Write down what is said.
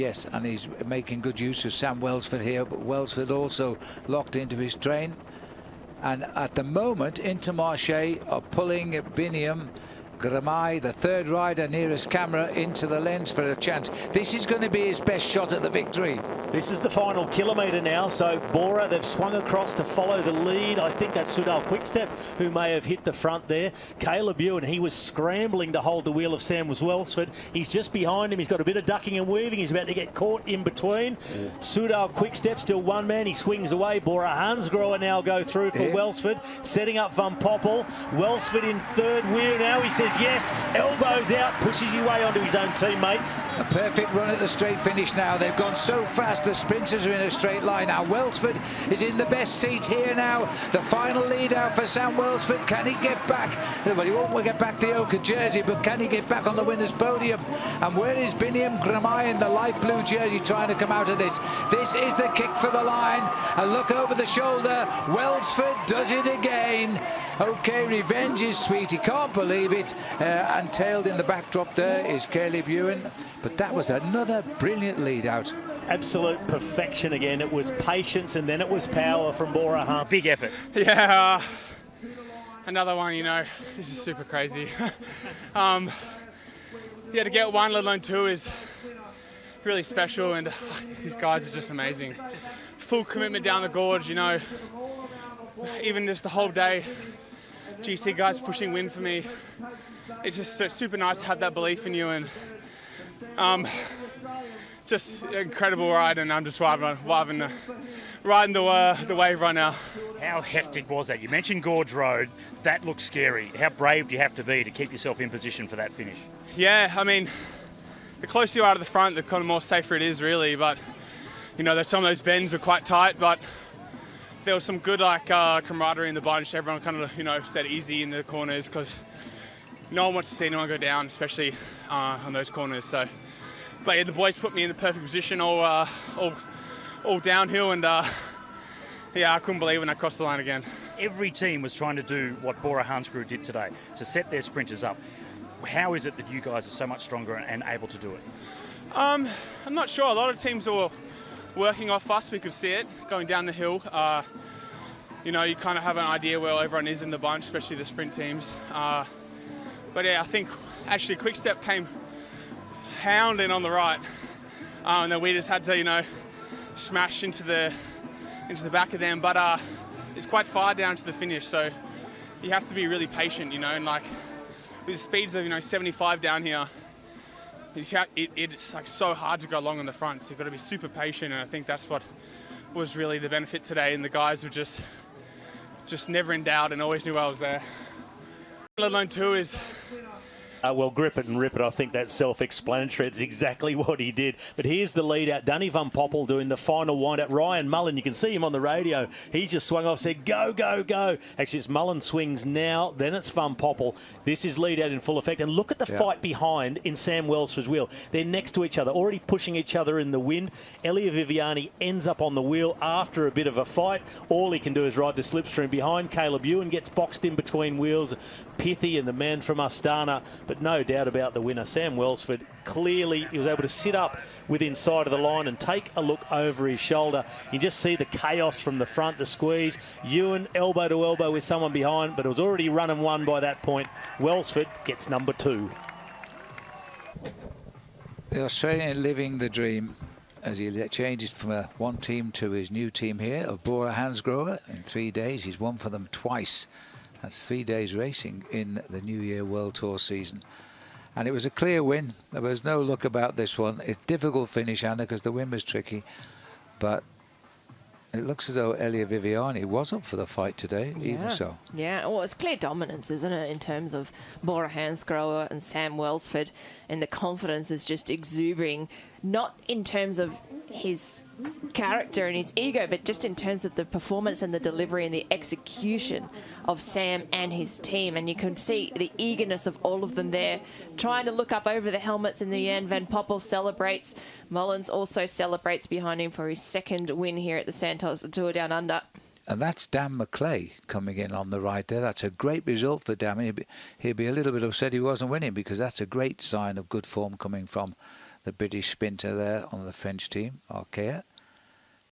Yes, and he's making good use of Sam Welsford here, but Welsford also locked into his train. And at the moment, Intermarché are pulling Biniam Gramai, the third rider nearest camera, into the lens for a chance. This is going to be his best shot at the victory. This is the final kilometre now, so Bora, they've swung across to follow the lead. I think that's Soudal Quickstep who may have hit the front there. Caleb Ewan, he was scrambling to hold the wheel of Sam Welsford. He's just behind him. He's got a bit of ducking and weaving. He's about to get caught in between. Soudal Quickstep, still one man. He swings away. Bora Hansgrohe now go through for Welsford, setting up Van Poppel. Welsford in third wheel now. He says yes, elbows out, pushes his way onto his own teammates. A perfect run at the straight finish now. They've gone so fast, the sprinters are in a straight line. Now Welsford is in the best seat here now. The final lead out for Sam Welsford. Can he get back? Well, he won't get back the ochre jersey, but can he get back on the winner's podium? And where is Biniam Gramai in the light blue jersey trying to come out of this? This is the kick for the line. A look over the shoulder. Welsford does it again. Okay, revenge is sweet. He can't believe it. And tailed in the backdrop there is Caleb Ewan. But that was another brilliant lead out. Absolute perfection again. It was patience and then it was power from Bora Hansgrohe. Big effort. Yeah, another one, you know. This is super crazy. Yeah, to get one, let alone two, is really special, and these guys are just amazing. Full commitment down the gorge, you know. Even just the whole day, GC guys pushing wind for me. It's just so super nice to have that belief in you, and just an incredible ride, and I'm just riding the wave right now. How hectic was that? You mentioned Gorge Road. That looks scary. How brave do you have to be to keep yourself in position for that finish? Yeah, I mean, the closer you are to the front, the kind of more safer it is, really. But you know, some of those bends are quite tight, but there was some good camaraderie in the bunch. Everyone kind of, you know, said easy in the corners because no one wants to see anyone go down, especially on those corners. So, but yeah, the boys put me in the perfect position, all downhill, and yeah, I couldn't believe when I crossed the line again. Every team was trying to do what Bora Hansgrohe did today, to set their sprinters up. How is it that you guys are so much stronger and able to do it? I'm not sure. A lot of teams were working off us. We could see it going down the hill. You know, you kind of have an idea where everyone is in the bunch, especially the sprint teams. But yeah, I think actually Quickstep came hounding on the right, and then we just had to, you know, smash into the back of them. But it's quite far down to the finish, so you have to be really patient, you know, and like with the speeds of, you know, 75 down here, it's like so hard to go along on the front, so you've got to be super patient, and I think that's what was really the benefit today, and the guys were just never in doubt and always knew I was there. Let alone two is... Well, grip it and rip it. I think that's self-explanatory. It's exactly what he did. But here's the lead out. Danny Van Poppel doing the final wind-up. Ryan Mullen, you can see him on the radio. He just swung off, said, go, go, go. Actually, it's Mullen swings now. Then it's Van Poppel. This is lead out in full effect. And look at the fight behind in Sam Welsford's wheel. They're next to each other, already pushing each other in the wind. Elia Viviani ends up on the wheel after a bit of a fight. All he can do is ride the slipstream behind. Caleb Ewan gets boxed in between wheels. Pithy and the man from Astana, but no doubt about the winner. Sam Welsford, clearly he was able to sit up within sight of the line and take a look over his shoulder. You just see the chaos from the front, the squeeze. Ewan elbow to elbow with someone behind, but it was already run and won by that point. Welsford gets number 2. The Australian living the dream as he changes from one team to his new team here of Bora Hansgrohe. In 3 days, he's won for them twice. That's 3 days racing in the New Year World Tour season. And it was a clear win. There was no look about this one. It's a difficult finish, Anna, because the wind was tricky. But it looks as though Elia Viviani was up for the fight today, even so. Yeah, well, it's clear dominance, isn't it, in terms of Bora Hansgrohe and Sam Welsford. And the confidence is just exuberating, not in terms of his character and his ego, but just in terms of the performance and the delivery and the execution of Sam and his team. And you can see the eagerness of all of them there, trying to look up over the helmets in the end. Van Poppel celebrates. Mullins also celebrates behind him for his second win here at the Santos Tour Down Under. And that's Dan McClay coming in on the right there. That's a great result for Dan. He'll be a little bit upset he wasn't winning, because that's a great sign of good form coming from the British sprinter there on the French team, Arkea.